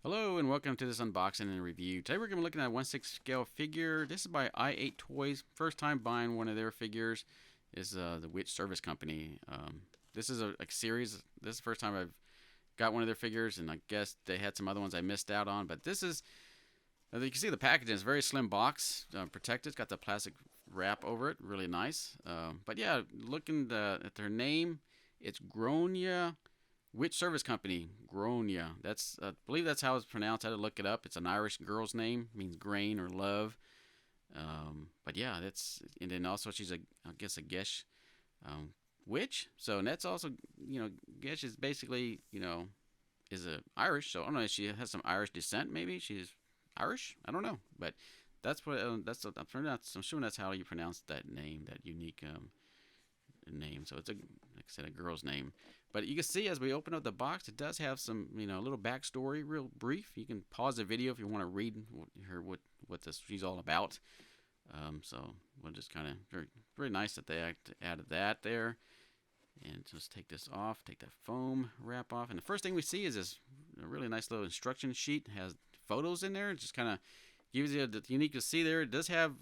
Hello and welcome to this unboxing and review. Today we're going to be looking at a 1/6 scale figure. This is by i8TOYS. First time buying one of their figures is the Witch Service Company. This is a series. This is the first time I've got one of their figures, and I guess they had some other ones I missed out on. But this is, as you can see, the packaging is a very slim box, protected. It's got the plastic wrap over it, really nice. But yeah, looking at their name, it's Grainne Witch Service Company, Grainne. That's I believe that's how it's pronounced. I had to look it up. It's an Irish girl's name, means grain or love. But yeah, that's and then also she's I guess a Geis witch. So and that's also Geis is basically is a Irish. So I don't know if she has some Irish descent. Maybe she's Irish. I don't know, but that's what I'm sure that's how you pronounce that name, that unique name. So it's like I said, a girl's name. But you can see as we open up the box, it does have some, a little backstory, real brief. You can pause the video if you want to read what she's all about. So we'll just kind of very nice that they added that there. And just take this off, take that foam wrap off. And the first thing we see is this really nice little instruction sheet. It has photos in there. It just kind of gives you the unique to see there. It does have,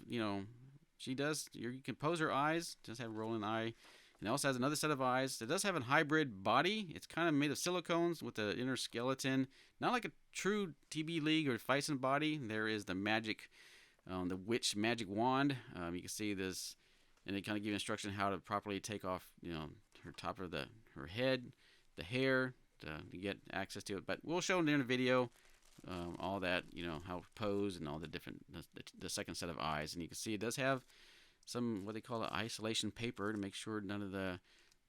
she does, you can pose her eyes. It does have a rolling eye. And it also has another set of eyes. It does have a hybrid body. It's kind of made of silicones with the inner skeleton. Not like a true TB League or Fison body. There is the magic, the witch magic wand. You can see this, and they kind of give you instruction how to properly take off, her top of her head, the hair, to get access to it. But we'll show in the video all that, how to pose and all the different, the second set of eyes. And you can see it does have some what they call an isolation paper to make sure none of the,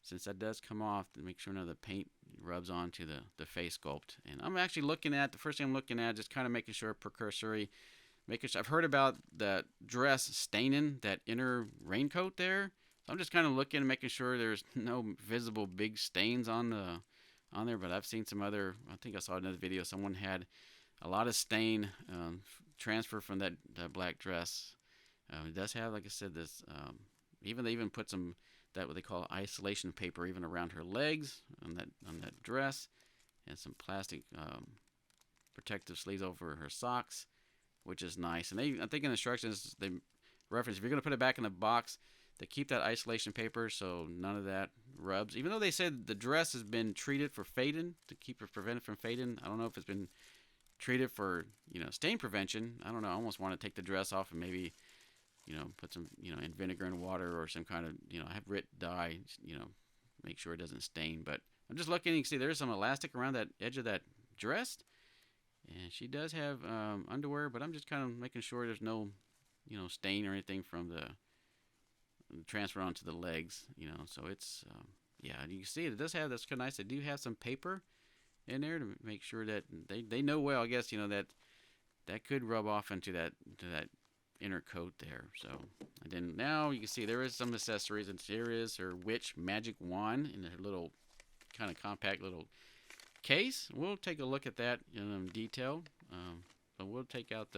since that does come off, to make sure none of the paint rubs onto the face sculpt. And I'm actually looking at, the first thing I'm looking at, just kind of making sure precursory, making sure, I've heard about that dress staining that inner raincoat there. So I'm just kind of looking and making sure there's no visible big stains on there. But I've seen some other, I think I saw another video, someone had a lot of stain transfer from that black dress. It does have, like I said, this. They even put some that what they call isolation paper even around her legs on that dress, and some plastic protective sleeves over her socks, which is nice. And I think in the instructions they reference if you're going to put it back in the box, they keep that isolation paper so none of that rubs. Even though they said the dress has been treated for fading to keep it prevented from fading, I don't know if it's been treated for stain prevention. I don't know. I almost want to take the dress off and maybe put some, in vinegar and water or some kind of, have Rit dye, make sure it doesn't stain. But I'm just looking, you can see there's some elastic around that edge of that dress. And she does have underwear, but I'm just kind of making sure there's no, stain or anything from the transfer onto the legs, So it's, yeah, you can see it does have, that's kind of nice. They do have some paper in there to make sure that they know well, I guess, that could rub off into that inner coat there. So, and then now you can see there is some accessories, and here is her witch magic wand in her little kind of compact little case. We'll take a look at that in detail. But we'll take out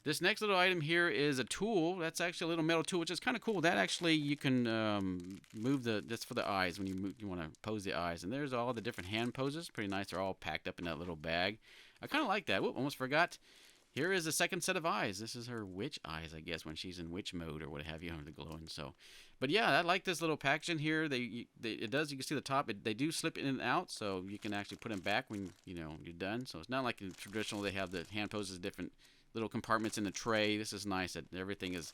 this next little item here is a tool. That's actually a little metal tool, which is kind of cool. That actually you can move that's for the eyes when you want to pose the eyes. And there's all the different hand poses. Pretty nice. They're all packed up in that little bag. I kind of like that. Whoop, almost forgot. Here is the second set of eyes. This is her witch eyes, I guess, when she's in witch mode or what have you, the glowing. So, but yeah, I like this little packaging here. It does. You can see the top. They do slip in and out, so you can actually put them back when you're done. So it's not like in traditional. They have the hand poses, different little compartments in the tray. This is nice that everything is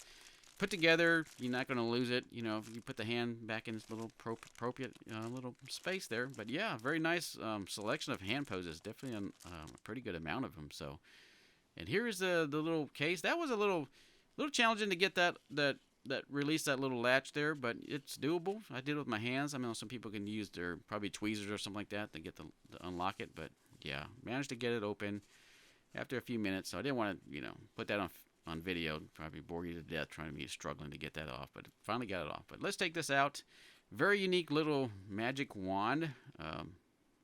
put together. You're not going to lose it. If you put the hand back in this little appropriate little space there. But yeah, very nice selection of hand poses. Definitely a pretty good amount of them. So. And here is the little case. That was a little challenging to get that release that little latch there, but it's doable. I did it with my hands. I mean, some people can use their probably tweezers or something like that to get to unlock it. But yeah, managed to get it open after a few minutes. So I didn't want to put that on video. Probably bore you to death trying to be struggling to get that off, but finally got it off. But let's take this out. Very unique little magic wand.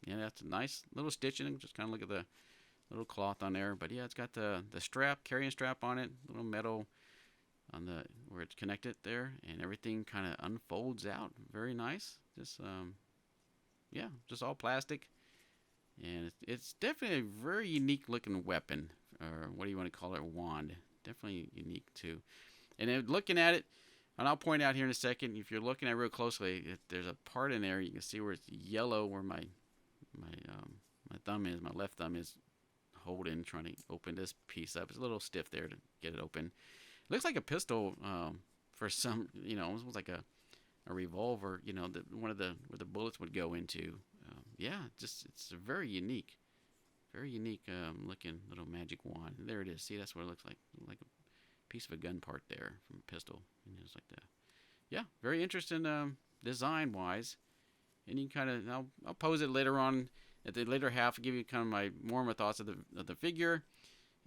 Yeah, that's a nice little stitching. Just kind of look at the little cloth on there, but yeah, it's got the strap, carrying strap on it, little metal on the where it's connected there, and everything kind of unfolds out. Very nice. Just yeah, just all plastic, And it's definitely a very unique looking weapon, or what do you want to call it, a wand. Definitely unique too. And then looking at it, and I'll point out here in a second, if you're looking at it real closely, there's a part in there you can see where it's yellow, where my thumb is, my left thumb is holding, trying to open this piece up. It's a little stiff there to get it open. It looks like a pistol, for some, almost like a revolver, one of the where the bullets would go into. Yeah, it's a very unique looking little magic wand. And there it is. See, that's what it looks like a piece of a gun part there from a pistol. And it's like that. Yeah, very interesting design wise. And you can kind of, I'll pose it later on at the later half, give you kind of my thoughts of the figure,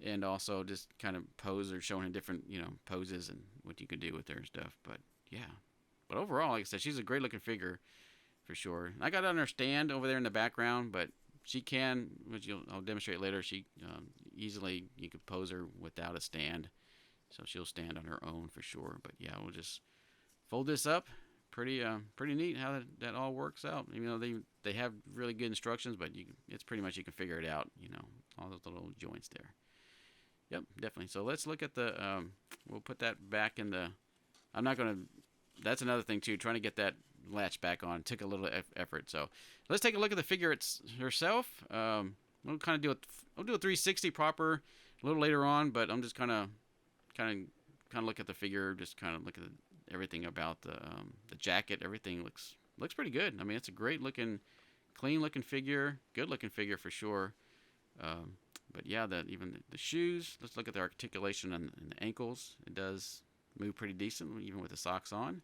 and also just kind of pose or showing different poses and what you could do with her and stuff. But yeah, but overall, like I said, she's a great looking figure for sure. I got it on her stand over there in the background, but she can, which I'll demonstrate later. She easily, you could pose her without a stand, so she'll stand on her own for sure. But yeah, we'll just fold this up. Pretty neat how that all works out. Even though they have really good instructions, but it's pretty much you can figure it out. All those little joints there. Yep, definitely. So let's look at the. We'll put that back in the. I'm not gonna. That's another thing too. Trying to get that latch back on took a little effort. So let's take a look at the figure herself. We'll kind of do I'll do a 360 proper a little later on, but I'm just kind of look at the figure, just kind of look at everything about the jacket. Everything looks pretty good. I mean, it's a great looking, clean looking figure, good looking figure for sure. But yeah, even the shoes. Let's look at the articulation and the ankles. It does move pretty decent, even with the socks on.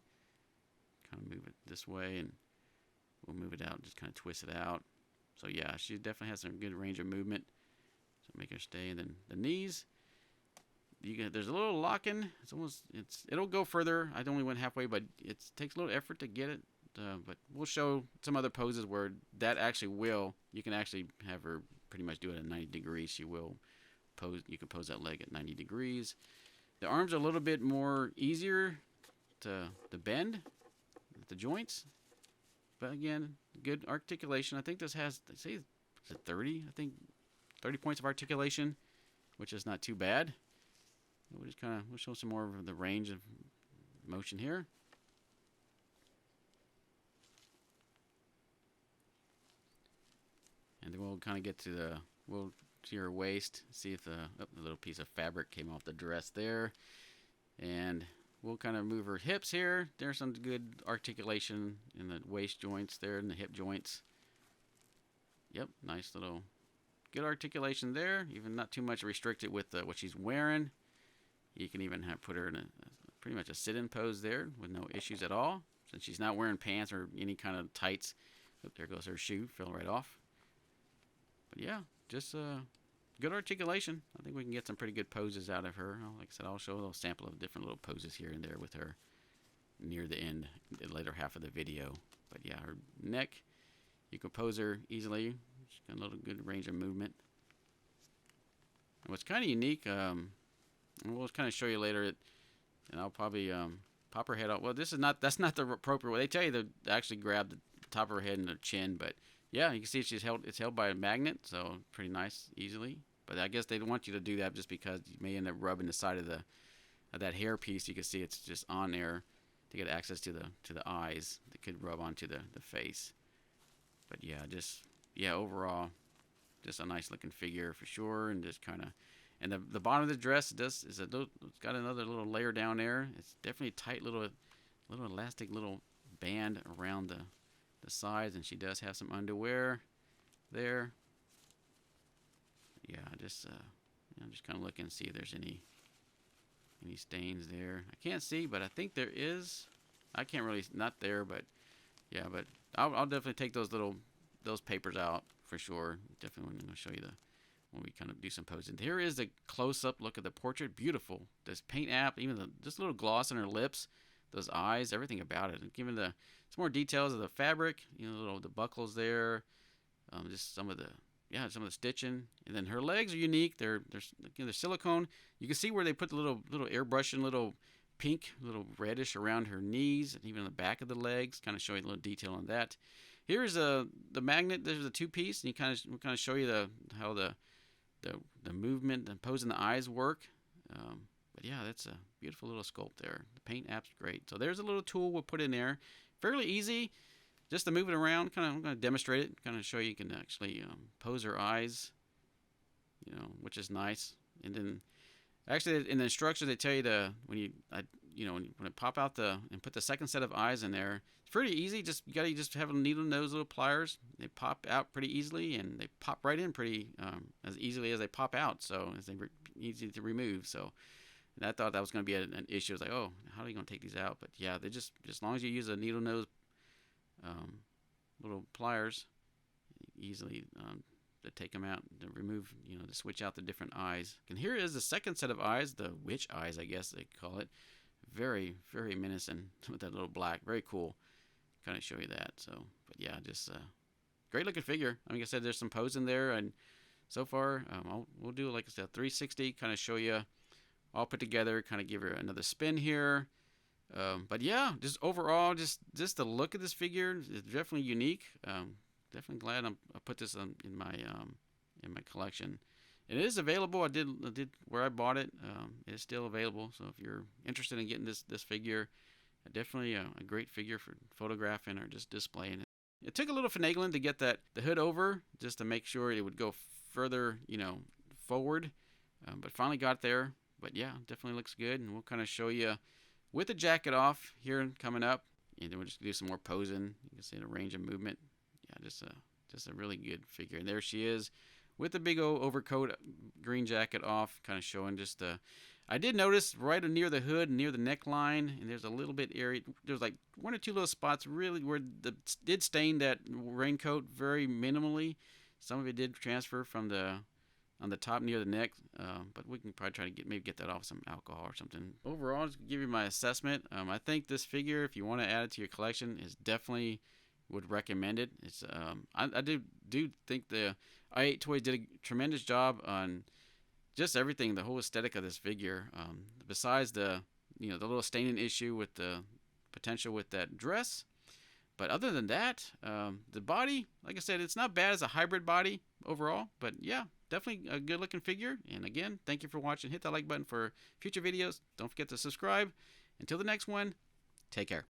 Kind of move it this way, and we'll move it out. Just kind of twist it out. So yeah, she definitely has some good range of movement. So make her stay. And then the knees. There's a little locking. It'll go further. I only went halfway, but it takes a little effort to get it. But we'll show some other poses where that actually will. You can actually have her pretty much do it at 90 degrees. She will pose. You can pose that leg at 90 degrees. The arms are a little bit more easier to bend at the joints. But again, good articulation. I think this has, they say, is it 30? I think 30 points of articulation, which is not too bad. We'll show some more of the range of motion here. And then we'll kind of get to we'll see her waist, see if the little piece of fabric came off the dress there. And we'll kind of move her hips here. There's some good articulation in the waist joints there and the hip joints. Yep, nice little good articulation there. Even not too much restricted with what she's wearing. You can even put her in pretty much a sit-in pose there with no issues at all. Since she's not wearing pants or any kind of tights. Oh, there goes her shoe. Fell right off. But yeah, just good articulation. I think we can get some pretty good poses out of her. Like I said, I'll show a little sample of different little poses here and there with her near the end, the later half of the video. But yeah, her neck, you can pose her easily. She's got a little good range of movement. And what's kind of unique, and we'll kind of show you later, and I'll probably pop her head out. Well, that's not the appropriate way. They tell you to actually grab the top of her head and her chin, but yeah, you can see it's held by a magnet, so pretty nice, easily. But I guess they don't want you to do that just because you may end up rubbing the side of that hair piece. You can see it's just on there to get access to the eyes that could rub onto the face. But yeah, overall, just a nice looking figure for sure, and just kind of. And the bottom of the dress it's got another little layer down there. It's definitely a tight little elastic little band around the sides, and she does have some underwear there. Yeah, just kind of looking and see if there's any stains there. I can't see, but I think there is. I can't really, not there, but yeah, but I'll definitely take those papers out for sure. Definitely going to show you when we kind of do some posing. Here is the close-up look of the portrait. Beautiful. This paint app, even just a little gloss on her lips, those eyes, everything about it. And given some more details of the fabric, the buckles there, just some of the stitching. And then her legs are unique. They're silicone. You can see where they put the little airbrushing, little pink, little reddish around her knees, and even on the back of the legs, kind of showing a little detail on that. Here's the magnet. There's a 2-piece, and we'll kind of show you how the movement and posing the eyes work. But yeah, that's a beautiful little sculpt there. The paint app's great. So there's a little tool we'll put in there. Fairly easy, just to move it around. I'm going to demonstrate it. Kind of show you can actually pose her eyes, which is nice. And then actually in the instructions they tell you when it pop out and put the second set of eyes in there. It's pretty easy. You gotta just have a needle nose little pliers. They pop out pretty easily, and they pop right in pretty as easily as they pop out. So it's easy to remove. So and I thought that was going to be an issue. I was like, oh, how are you going to take these out? But yeah, they just as long as you use a needle nose little pliers, easily to take them out, to remove, to switch out the different eyes. And here is the second set of eyes, the witch eyes, I guess they call it. Very, very menacing with that little black. Very cool. Kind of show you that. So, but yeah, just great looking figure. Like I said, there's some pose in there, and so far, we'll do like I said, 360. Kind of show you all put together. Kind of give her another spin here. But yeah, just overall, just the look of this figure is definitely unique. Definitely glad I put this in my collection. It is available. I did where I bought it. It's still available. So if you're interested in getting this figure, definitely a great figure for photographing or just displaying it. It took a little finagling to get the hood over, just to make sure it would go further, forward. But finally got there. But yeah, definitely looks good. And we'll kind of show you with the jacket off here coming up, and then we'll just do some more posing. You can see the range of movement. Yeah, just a really good figure. And there she is with the big old overcoat, green jacket off, kind of showing just the. I did notice right near the hood, near the neckline, and there's a little bit area. There's like one or two little spots really where did stain that raincoat very minimally. Some of it did transfer from on the top near the neck, but we can probably try to maybe get that off with some alcohol or something. Overall, just to give you my assessment, I think this figure, if you want to add it to your collection, is definitely would recommend it. It's I do think the i8TOYS did a tremendous job on just everything, the whole aesthetic of this figure. Besides the the little staining issue with the potential with that dress, but other than that, the body, like I said, it's not bad as a hybrid body overall. But yeah, definitely a good looking figure. And again, thank you for watching. Hit that like button for future videos. Don't forget to subscribe. Until the next one, take care.